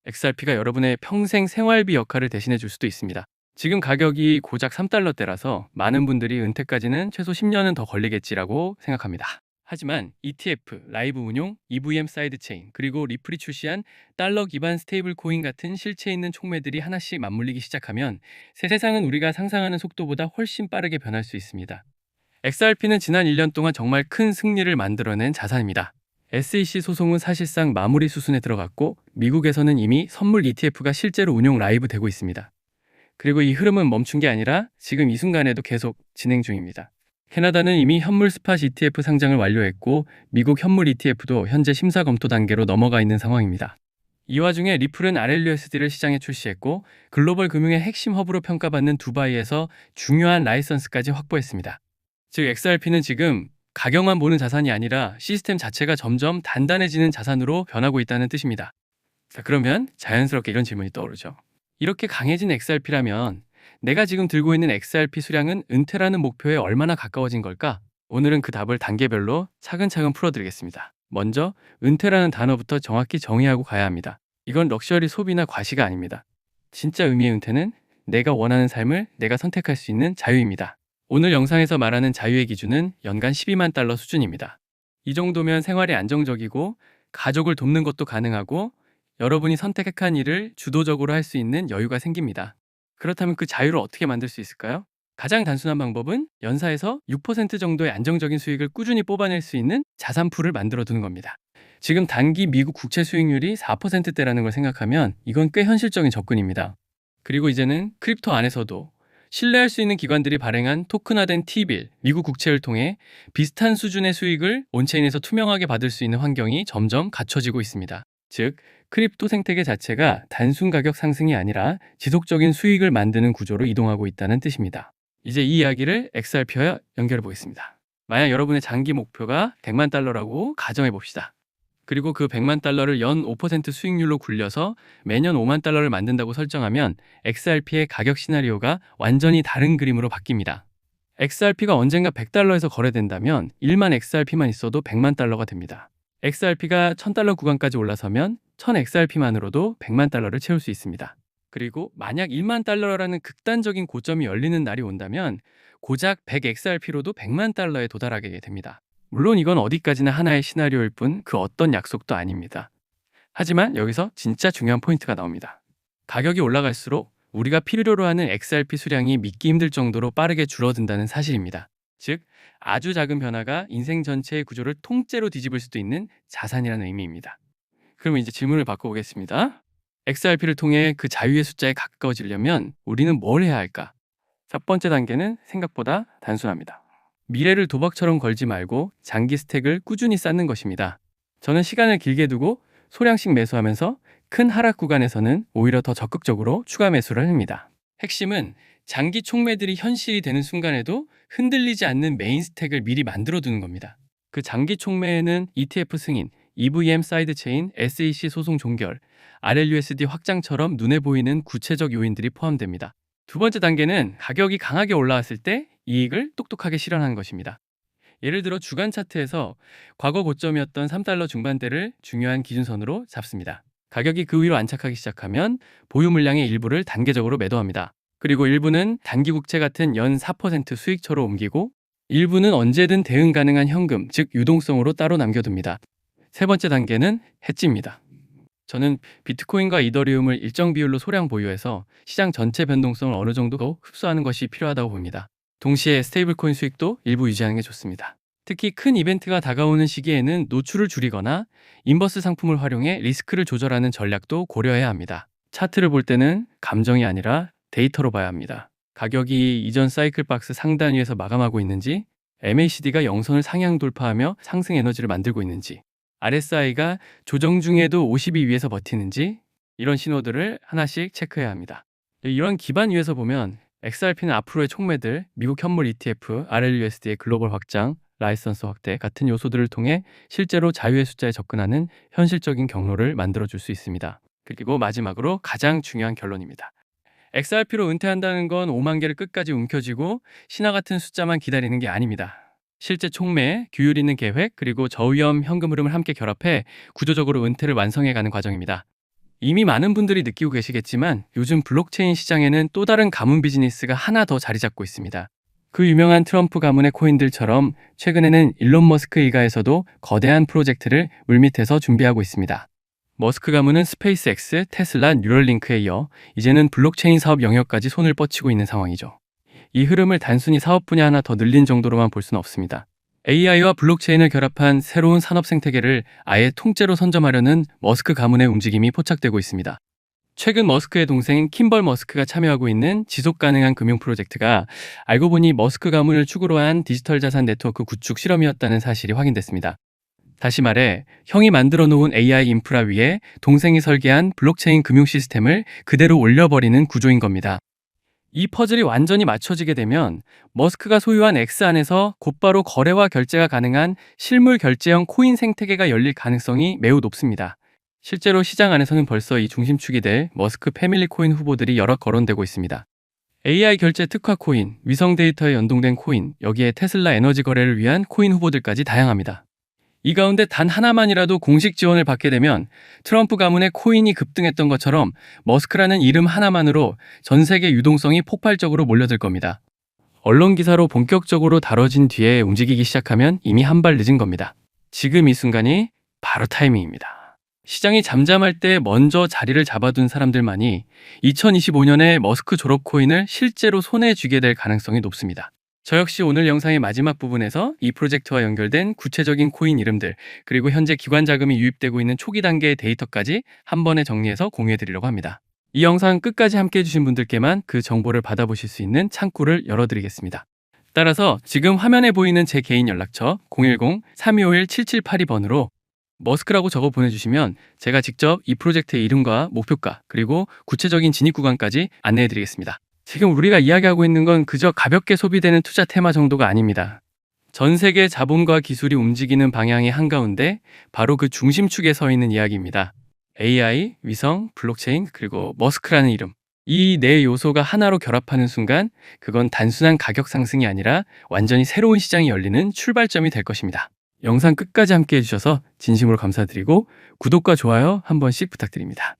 XRP가 여러분의 평생 생활비 역할을 대신해 줄 수도 있습니다. 지금 가격이 고작 3달러대라서 많은 분들이 은퇴까지는 최소 10년은 더 걸리겠지라고 생각합니다. 하지만 ETF, 라이브 운용, EVM 사이드체인, 그리고 리플이 출시한 달러 기반 스테이블 코인 같은 실체 있는 촉매들이 하나씩 맞물리기 시작하면 세상은 우리가 상상하는 속도보다 훨씬 빠르게 변할 수 있습니다. XRP는 지난 1년 동안 정말 큰 승리를 만들어낸 자산입니다. SEC 소송은 사실상 마무리 수순에 들어갔고 미국에서는 이미 선물 ETF가 실제로 운용 라이브 되고 있습니다. 그리고 이 흐름은 멈춘 게 아니라 지금 이 순간에도 계속 진행 중입니다. 캐나다는 이미 현물 스팟 ETF 상장을 완료했고 미국 현물 ETF도 현재 심사 검토 단계로 넘어가 있는 상황입니다. 이 와중에 리플은 RLUSD를 시장에 출시했고 글로벌 금융의 핵심 허브로 평가받는 두바이에서 중요한 라이선스까지 확보했습니다. 즉 XRP는 지금 가격만 보는 자산이 아니라 시스템 자체가 점점 단단해지는 자산으로 변하고 있다는 뜻입니다. 자, 그러면 자연스럽게 이런 질문이 떠오르죠. 이렇게 강해진 XRP라면 내가 지금 들고 있는 XRP 수량은 은퇴라는 목표에 얼마나 가까워진 걸까? 오늘은 그 답을 단계별로 차근차근 풀어드리겠습니다. 먼저 은퇴라는 단어부터 정확히 정의하고 가야 합니다. 이건 럭셔리 소비나 과시가 아닙니다. 진짜 의미의 은퇴는 내가 원하는 삶을 내가 선택할 수 있는 자유입니다. 오늘 영상에서 말하는 자유의 기준은 연간 12만 달러 수준입니다. 이 정도면 생활이 안정적이고 가족을 돕는 것도 가능하고 여러분이 선택한 일을 주도적으로 할 수 있는 여유가 생깁니다. 그렇다면 그 자유를 어떻게 만들 수 있을까요? 가장 단순한 방법은 연사에서 6% 정도의 안정적인 수익을 꾸준히 뽑아낼 수 있는 자산풀을 만들어 두는 겁니다. 지금 단기 미국 국채 수익률이 4%대라는 걸 생각하면 이건 꽤 현실적인 접근입니다. 그리고 이제는 크립토 안에서도 신뢰할 수 있는 기관들이 발행한 토큰화된 T빌, 미국 국채를 통해 비슷한 수준의 수익을 온체인에서 투명하게 받을 수 있는 환경이 점점 갖춰지고 있습니다. 즉, 크립토 생태계 자체가 단순 가격 상승이 아니라 지속적인 수익을 만드는 구조로 이동하고 있다는 뜻입니다. 이제 이 이야기를 XRP와 연결해 보겠습니다. 만약 여러분의 장기 목표가 100만 달러라고 가정해 봅시다. 그리고 그 100만 달러를 연 5% 수익률로 굴려서 매년 5만 달러를 만든다고 설정하면 XRP의 가격 시나리오가 완전히 다른 그림으로 바뀝니다. XRP가 언젠가 100달러에서 거래된다면 1만 XRP만 있어도 100만 달러가 됩니다. XRP가 1000달러 구간까지 올라서면 1000XRP만으로도 100만 달러를 채울 수 있습니다. 그리고 만약 1만 달러라는 극단적인 고점이 열리는 날이 온다면 고작 100XRP로도 100만 달러에 도달하게 됩니다. 물론 이건 어디까지나 하나의 시나리오일 뿐 그 어떤 약속도 아닙니다. 하지만 여기서 진짜 중요한 포인트가 나옵니다. 가격이 올라갈수록 우리가 필요로 하는 XRP 수량이 믿기 힘들 정도로 빠르게 줄어든다는 사실입니다. 즉, 아주 작은 변화가 인생 전체의 구조를 통째로 뒤집을 수도 있는 자산이라는 의미입니다. 그럼 이제 질문을 바꿔보겠습니다. XRP를 통해 그 자유의 숫자에 가까워지려면 우리는 뭘 해야 할까? 첫 번째 단계는 생각보다 단순합니다. 미래를 도박처럼 걸지 말고 장기 스택을 꾸준히 쌓는 것입니다. 저는 시간을 길게 두고 소량씩 매수하면서 큰 하락 구간에서는 오히려 더 적극적으로 추가 매수를 합니다. 핵심은 장기 촉매들이 현실이 되는 순간에도 흔들리지 않는 메인 스택을 미리 만들어 두는 겁니다. 그 장기 촉매에는 ETF 승인, EVM 사이드체인, SEC 소송 종결, RLUSD 확장처럼 눈에 보이는 구체적 요인들이 포함됩니다. 두 번째 단계는 가격이 강하게 올라왔을 때 이익을 똑똑하게 실현하는 것입니다. 예를 들어 주간 차트에서 과거 고점이었던 3달러 중반대를 중요한 기준선으로 잡습니다. 가격이 그 위로 안착하기 시작하면 보유 물량의 일부를 단계적으로 매도합니다. 그리고 일부는 단기 국채 같은 연 4% 수익처로 옮기고 일부는 언제든 대응 가능한 현금, 즉 유동성으로 따로 남겨둡니다. 세 번째 단계는 해지입니다. 저는 비트코인과 이더리움을 일정 비율로 소량 보유해서 시장 전체 변동성을 어느 정도 흡수하는 것이 필요하다고 봅니다. 동시에 스테이블코인 수익도 일부 유지하는 게 좋습니다. 특히 큰 이벤트가 다가오는 시기에는 노출을 줄이거나 인버스 상품을 활용해 리스크를 조절하는 전략도 고려해야 합니다. 차트를 볼 때는 감정이 아니라 데이터로 봐야 합니다. 가격이 이전 사이클 박스 상단 위에서 마감하고 있는지, MACD가 영선을 상향 돌파하며 상승 에너지를 만들고 있는지, RSI가 조정 중에도 50위 위에서 버티는지 이런 신호들을 하나씩 체크해야 합니다. 이런 기반 위에서 보면 XRP는 앞으로의 촉매들, 미국 현물 ETF, RLUSD의 글로벌 확장, 라이선스 확대 같은 요소들을 통해 실제로 자유의 숫자에 접근하는 현실적인 경로를 만들어줄 수 있습니다. 그리고 마지막으로 가장 중요한 결론입니다. XRP로 은퇴한다는 건 5만 개를 끝까지 움켜쥐고 신화 같은 숫자만 기다리는 게 아닙니다. 실제 촉매, 규율 있는 계획, 그리고 저위험 현금 흐름을 함께 결합해 구조적으로 은퇴를 완성해가는 과정입니다. 이미 많은 분들이 느끼고 계시겠지만 요즘 블록체인 시장에는 또 다른 가문 비즈니스가 하나 더 자리 잡고 있습니다. 그 유명한 트럼프 가문의 코인들처럼 최근에는 일론 머스크 일가에서도 거대한 프로젝트를 물밑에서 준비하고 있습니다. 머스크 가문은 스페이스X, 테슬라, 뉴럴링크에 이어 이제는 블록체인 사업 영역까지 손을 뻗치고 있는 상황이죠. 이 흐름을 단순히 사업 분야 하나 더 늘린 정도로만 볼 수는 없습니다. AI와 블록체인을 결합한 새로운 산업 생태계를 아예 통째로 선점하려는 머스크 가문의 움직임이 포착되고 있습니다. 최근 머스크의 동생 킴벌 머스크가 참여하고 있는 지속 가능한 금융 프로젝트가 알고 보니 머스크 가문을 축으로 한 디지털 자산 네트워크 구축 실험이었다는 사실이 확인됐습니다. 다시 말해 형이 만들어 놓은 AI 인프라 위에 동생이 설계한 블록체인 금융 시스템을 그대로 올려버리는 구조인 겁니다. 이 퍼즐이 완전히 맞춰지게 되면 머스크가 소유한 X 안에서 곧바로 거래와 결제가 가능한 실물 결제형 코인 생태계가 열릴 가능성이 매우 높습니다. 실제로 시장 안에서는 벌써 이 중심축이 될 머스크 패밀리 코인 후보들이 여러 거론되고 있습니다. AI 결제 특화 코인, 위성 데이터에 연동된 코인, 여기에 테슬라 에너지 거래를 위한 코인 후보들까지 다양합니다. 이 가운데 단 하나만이라도 공식 지원을 받게 되면 트럼프 가문의 코인이 급등했던 것처럼 머스크라는 이름 하나만으로 전 세계 유동성이 폭발적으로 몰려들 겁니다. 언론 기사로 본격적으로 다뤄진 뒤에 움직이기 시작하면 이미 한 발 늦은 겁니다. 지금 이 순간이 바로 타이밍입니다. 시장이 잠잠할 때 먼저 자리를 잡아둔 사람들만이 2025년에 머스크 졸업 코인을 실제로 손에 쥐게 될 가능성이 높습니다. 저 역시 오늘 영상의 마지막 부분에서 이 프로젝트와 연결된 구체적인 코인 이름들, 그리고 현재 기관 자금이 유입되고 있는 초기 단계의 데이터까지 한 번에 정리해서 공유해드리려고 합니다. 이 영상 끝까지 함께 해주신 분들께만 그 정보를 받아보실 수 있는 창구를 열어드리겠습니다. 따라서 지금 화면에 보이는 제 개인 연락처 010-3251-7782번으로 머스크라고 적어 보내주시면 제가 직접 이 프로젝트의 이름과 목표가 그리고 구체적인 진입 구간까지 안내해드리겠습니다. 지금 우리가 이야기하고 있는 건 그저 가볍게 소비되는 투자 테마 정도가 아닙니다. 전 세계 자본과 기술이 움직이는 방향의 한가운데 바로 그 중심축에 서 있는 이야기입니다. AI, 위성, 블록체인, 그리고 머스크라는 이름. 이 네 요소가 하나로 결합하는 순간 그건 단순한 가격 상승이 아니라 완전히 새로운 시장이 열리는 출발점이 될 것입니다. 영상 끝까지 함께 해주셔서 진심으로 감사드리고 구독과 좋아요 한 번씩 부탁드립니다.